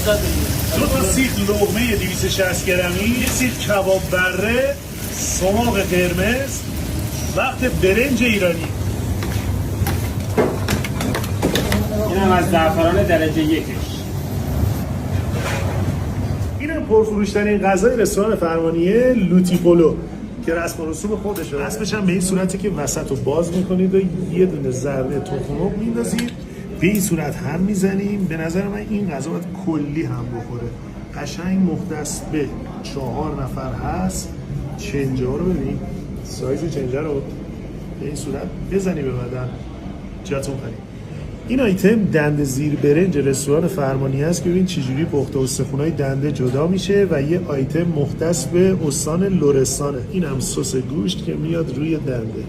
دو تا سیخ لقمه 260 گرمی، یه سیخ کباب بره، سماق قرمز، وقت برنج ایرانی. این هم از زعفران درجه یکش. این هم پرفروش‌ترین غذای رستوران فرمانیه، لوتی پولو که رسم و رسوم خودشه. رسمش هم به این صورته که وسط رو باز میکنید و یه دونه ذره تخم مرغ میندازید، به این صورت هم میزنیم. به نظر من این غذا باید کلی هم بخوره، قشنگ مختص به 4 نفر هست. چنجه ها رو ببین، سایز چنجه رو به این صورت بزنی به بدن جاتون خرید. این آیتم دنده زیر برنج رستوران فرمانیه است که ببین چجوری پخته، استخونای دنده جدا میشه و یه آیتم مختص به استان لرستانه. این هم سس گوشت که میاد روی دنده.